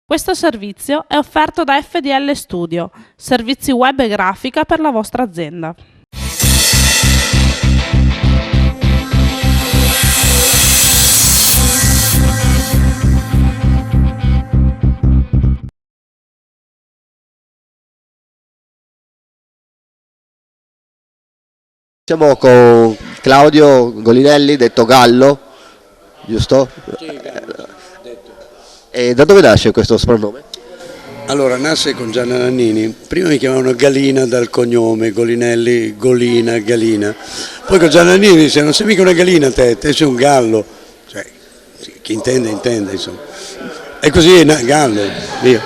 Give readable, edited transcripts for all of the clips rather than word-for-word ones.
Questo servizio è offerto da FDL Studio, servizi web e grafica per la vostra azienda. Siamo con Claudio Golinelli, detto Gallo, giusto? Sì, detto. E da dove nasce questo soprannome? Allora, nasce con Gianna Nannini. Prima mi chiamavano Galina dal cognome, Golinelli, Golina, Galina. Poi con Gianna Nannini dice: non sei mica una galina te sei un gallo. Cioè, chi intende, intende, insomma. E così è Gallo, via.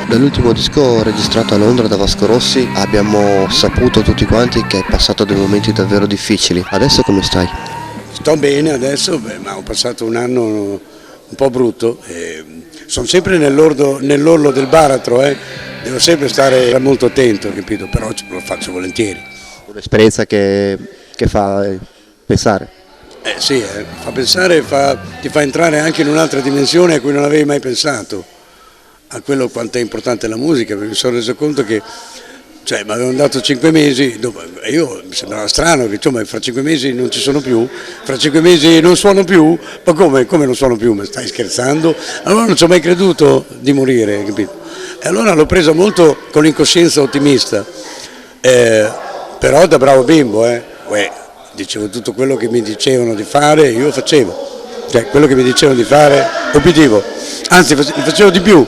Dall'ultimo disco registrato a Londra da Vasco Rossi abbiamo saputo tutti quanti che hai passato dei momenti davvero difficili. Adesso come stai? Sto bene adesso, ma ho passato un anno un po' brutto. Sono sempre nell'orlo del baratro, devo sempre stare molto attento, capito? Però lo faccio volentieri. Un'esperienza che fa pensare. Sì, fa pensare, ti fa entrare anche in un'altra dimensione a cui non avevi mai pensato, a quello quanto è importante la musica, perché mi sono reso conto che mi avevano dato 5 mesi, e io mi sembrava strano che insomma, fra 5 mesi non ci sono più, fra 5 mesi non suono più, ma come non suono più? Ma stai scherzando? Allora non ci ho mai creduto di morire, capito? E allora l'ho presa molto con l'incoscienza ottimista, però da bravo bimbo, dicevo tutto quello che mi dicevano di fare, io facevo, cioè quello che mi dicevano di fare obbedivo, anzi facevo di più.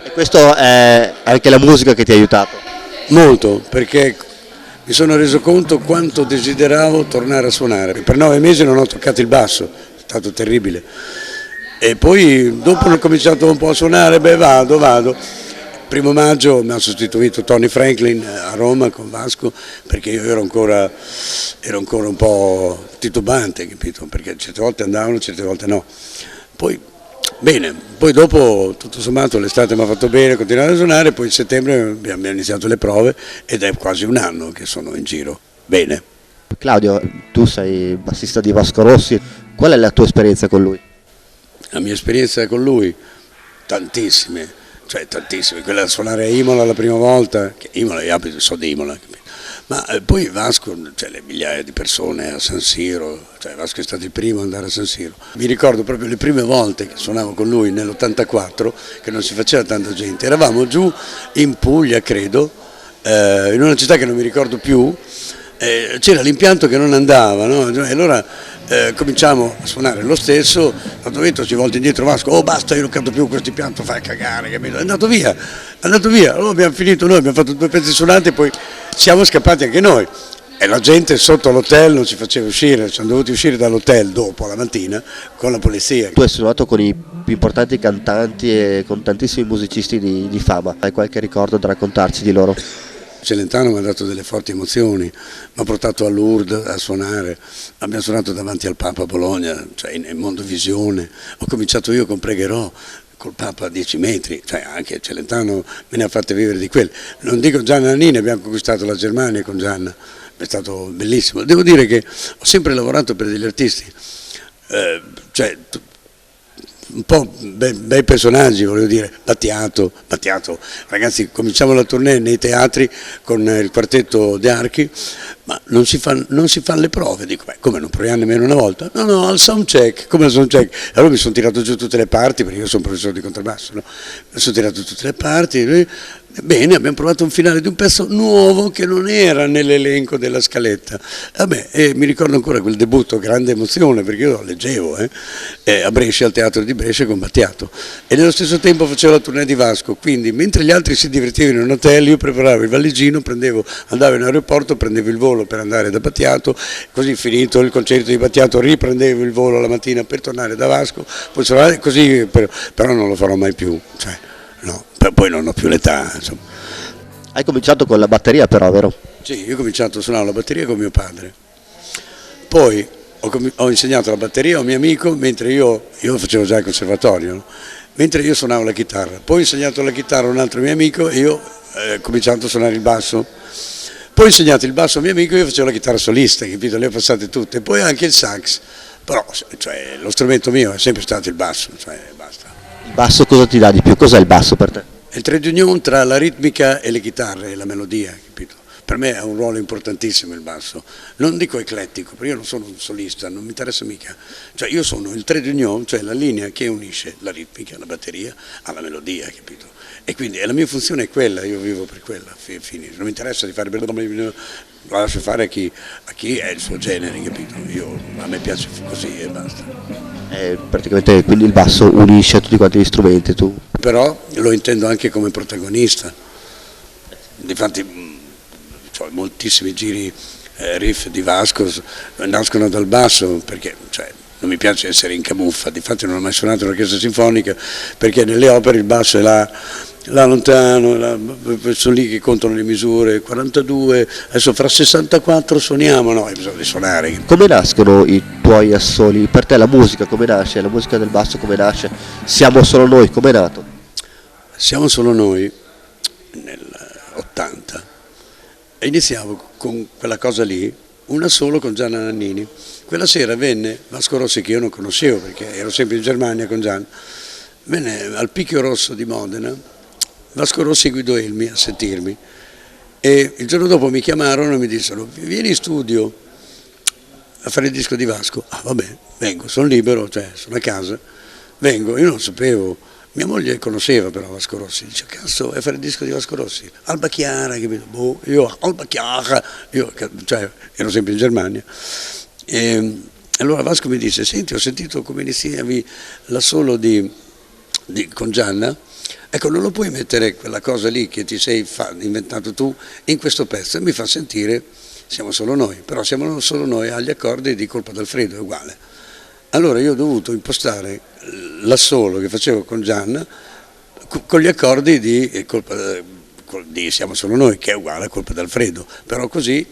E questo è anche la musica che ti ha aiutato? Molto, perché mi sono reso conto quanto desideravo tornare a suonare. Per 9 mesi non ho toccato il basso, è stato terribile. E poi dopo ho cominciato un po' a suonare, vado. 1° maggio mi ha sostituito Tony Franklin a Roma con Vasco, perché io ero ancora un po' titubante, capito? Perché certe volte andavano, certe volte no. Poi dopo tutto sommato l'estate mi ha fatto bene continuare a suonare, poi in settembre abbiamo iniziato le prove ed è quasi un anno che sono in giro. Bene. Claudio, tu sei bassista di Vasco Rossi, qual è la tua esperienza con lui? La mia esperienza con lui? Tantissime, quella a suonare a Imola la prima volta, che Imola, io so di Imola, capito? Ma poi Vasco, le migliaia di persone a San Siro, Vasco è stato il primo ad andare a San Siro. Mi ricordo proprio le prime volte che suonavo con lui nell'84, che non si faceva tanta gente, eravamo giù in Puglia, credo, in una città che non mi ricordo più, c'era l'impianto che non andava, no? E allora cominciamo a suonare lo stesso, a un momento ci volta indietro Vasco, oh basta, io non canto più questo impianto, fai cagare, capito? È andato via, allora abbiamo finito noi, abbiamo fatto 2 pezzi suonati e poi siamo scappati anche noi. E la gente sotto l'hotel non ci faceva uscire, siamo dovuti uscire dall'hotel dopo, la mattina, con la polizia. Tu hai suonato con i più importanti cantanti e con tantissimi musicisti di fama, hai qualche ricordo da raccontarci di loro? Celentano mi ha dato delle forti emozioni, mi ha portato a Lourdes a suonare, abbiamo suonato davanti al Papa a Bologna, in Mondovisione, ho cominciato io con Pregherò, col Papa a 10 metri, anche Celentano me ne ha fatte vivere di quelle. Non dico Gianna Nannini, abbiamo conquistato la Germania con Gianna, è stato bellissimo. Devo dire che ho sempre lavorato per degli artisti, un po' bei personaggi, voglio dire, Battiato, ragazzi, cominciamo la tournée nei teatri con il quartetto De Archi, ma non si fanno le prove, dico, come non proviamo nemmeno una volta? No, al soundcheck, come al soundcheck? Allora mi sono tirato giù tutte le parti, perché io sono professore di contrabbasso, no? Mi sono tirato tutte le parti, bene, abbiamo provato un finale di un pezzo nuovo che non era nell'elenco della scaletta. E mi ricordo ancora quel debutto, grande emozione, perché io lo leggevo a Brescia, al teatro di Brescia con Battiato. E nello stesso tempo facevo la tournée di Vasco, quindi mentre gli altri si divertivano in un hotel, io preparavo il valiggino, andavo in aeroporto, prendevo il volo per andare da Battiato, così finito il concerto di Battiato riprendevo il volo la mattina per tornare da Vasco, così, però non lo farò mai più. No, poi non ho più l'età, insomma. Hai cominciato con la batteria però, vero? Sì, io ho cominciato a suonare la batteria con mio padre, poi ho insegnato la batteria a un mio amico, mentre io facevo già il conservatorio, no? Mentre io suonavo la chitarra, poi ho insegnato la chitarra a un altro mio amico e io ho cominciato a suonare il basso, poi ho insegnato il basso a un mio amico e io facevo la chitarra solista, capito? Le ho passate tutte, poi anche il sax, però lo strumento mio è sempre stato il basso, basta. Il basso cosa ti dà di più? Cos'è il basso per te? È il trade union tra la ritmica e le chitarre e la melodia, capito? Per me ha un ruolo importantissimo il basso, non dico eclettico, perché io non sono un solista, non mi interessa mica, cioè io sono il trade union, cioè la linea che unisce la ritmica, la batteria alla melodia, capito? E quindi la mia funzione è quella, io vivo per quella, non mi interessa di fare, lo lascio fare a chi è il suo genere, capito? A me piace così e basta. Praticamente quindi il basso unisce tutti quanti gli strumenti, tu? Però lo intendo anche come protagonista, difatti cioè, moltissimi giri riff di Vasco nascono dal basso perché cioè, non mi piace essere in camuffa, difatti non ho mai suonato un'orchestra sinfonica perché nelle opere il basso è là lontano, sono lì che contano le misure, 42, adesso fra 64 suoniamo, no, bisogna suonare. Come nascono i tuoi assoli? Per te la musica come nasce? La musica del basso come nasce? Siamo solo noi, come è nato? Siamo solo noi nel 80 e iniziavo con quella cosa lì, una solo con Gianna Nannini. Quella sera venne Vasco Rossi, che io non conoscevo perché ero sempre in Germania con Gianna, venne al Picchio Rosso di Modena, Vasco Rossi e Guido Elmi a sentirmi e il giorno dopo mi chiamarono e mi dissero vieni in studio a fare il disco di Vasco. Ah vabbè, vengo, sono libero, cioè sono a casa, vengo, io non sapevo. Mia moglie conosceva però Vasco Rossi, dice cazzo vai a fare il disco di Vasco Rossi, Alba Chiara, boh, io Alba Chiara, cioè ero sempre in Germania. E allora Vasco mi dice, senti ho sentito come iniziavi l'assolo con Gianna, ecco non lo puoi mettere quella cosa lì che ti sei inventato tu in questo pezzo e mi fa sentire siamo solo noi, però siamo solo noi agli accordi di Colpa d'Alfredo, è uguale. Allora io ho dovuto impostare l'assolo che facevo con Gianna con gli accordi di Siamo solo noi, che è uguale a Colpa d'Alfredo, però così,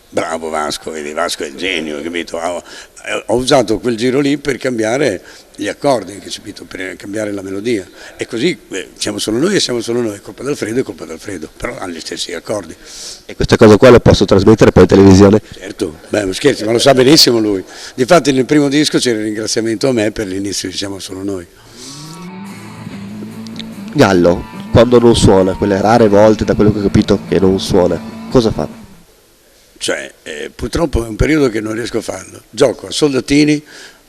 bravo Vasco, vedi Vasco è il genio, capito? Ho usato quel giro lì per cambiare gli accordi, capito? Per cambiare la melodia, e così siamo solo noi e siamo solo noi, Colpa d'Alfredo e Colpa d'Alfredo, però hanno gli stessi accordi. E questa cosa qua la posso trasmettere poi in televisione? Certo, beh, scherzi, ma lo sa benissimo lui. Difatti nel primo disco c'era il ringraziamento a me per l'inizio di Siamo solo noi. Gallo, quando non suona, quelle rare volte da quello che ho capito che non suona, cosa fa? Cioè, purtroppo è un periodo che non riesco a farlo. Gioco a soldatini,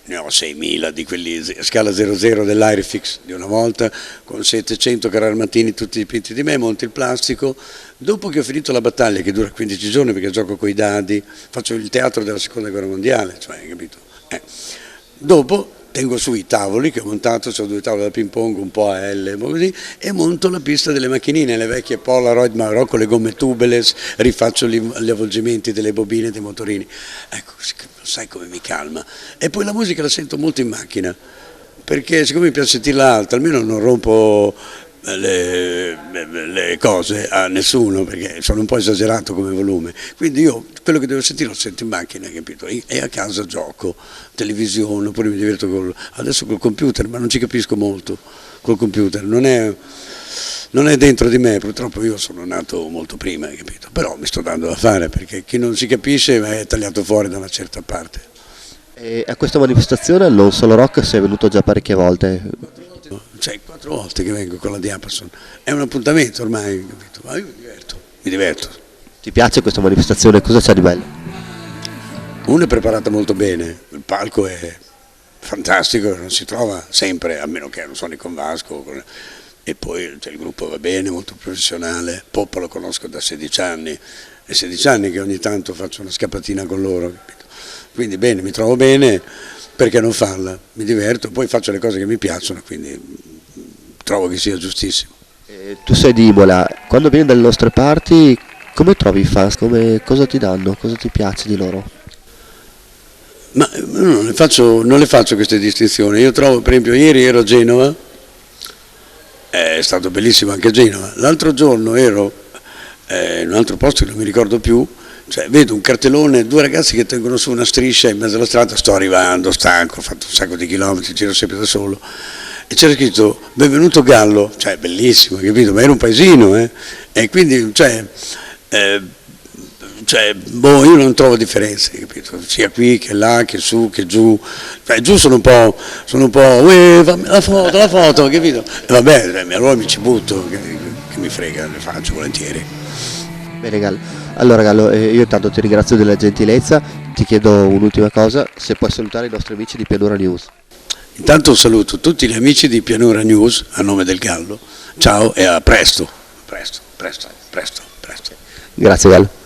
ne ho 6.000 di quelli a scala 00 dell'Airfix di una volta, con 700 carri armatini tutti dipinti di me, monto il plastico. Dopo che ho finito la battaglia, che dura 15 giorni perché gioco coi dadi, faccio il teatro della seconda guerra mondiale, cioè, capito? Dopo tengo su i tavoli che ho montato, ho 2 tavole da ping pong, un po' a L così, e monto la pista delle macchinine, le vecchie Polaroid Marò con le gomme tubeless, rifaccio gli avvolgimenti delle bobine dei motorini. Ecco, sai come mi calma. E poi la musica la sento molto in macchina, perché siccome mi piace sentirla alta, almeno non rompo le cose a nessuno, perché sono un po' esagerato come volume, quindi io quello che devo sentire lo sento in macchina, capito? E a casa gioco, televisione, oppure mi diverto adesso col computer, ma non ci capisco molto col computer, non è dentro di me, purtroppo io sono nato molto prima, capito? Però mi sto dando da fare, perché chi non si capisce è tagliato fuori da una certa parte. E a questa manifestazione Non Solo Rock sei venuto già parecchie volte? Cioè 4 volte che vengo con la Diapason, è un appuntamento ormai, capito? Ma io mi diverto. Ti piace questa manifestazione? Cosa c'è di bello? Una è preparata molto bene, il palco è fantastico, non si trova sempre, a meno che non suoni con Vasco, e poi cioè, il gruppo va bene, molto professionale. Poppa lo conosco da 16 anni, è 16 anni che ogni tanto faccio una scappatina con loro, capito? Quindi bene, mi trovo bene, perché non farla? Mi diverto, poi faccio le cose che mi piacciono, quindi trovo che sia giustissimo. Tu sei di Imola, quando vieni dalle nostre parti come trovi i fans? Cosa ti danno? Cosa ti piace di loro? Ma non le faccio queste distinzioni. Io trovo, per esempio, ieri ero a Genova, è stato bellissimo anche a Genova. L'altro giorno ero in un altro posto che non mi ricordo più, cioè vedo un cartellone, 2 ragazzi che tengono su una striscia in mezzo alla strada, sto arrivando, stanco, ho fatto un sacco di chilometri, giro sempre da solo, e c'era scritto benvenuto Gallo, cioè bellissimo, capito? Ma era un paesino, e quindi, cioè cioè, io non trovo differenze, capito? Sia qui che là, che su, che giù. Giù sono un po', fammi la foto, capito? E vabbè, allora mi ci butto, che mi frega, le faccio volentieri. Bene Gallo, allora Gallo, io intanto ti ringrazio della gentilezza, ti chiedo un'ultima cosa, se puoi salutare i nostri amici di Pianura News. Intanto saluto tutti gli amici di Pianura News a nome del Gallo, ciao e a presto. Presto. Grazie Gallo.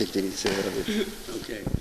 Gentilissimo, veramente. Okay.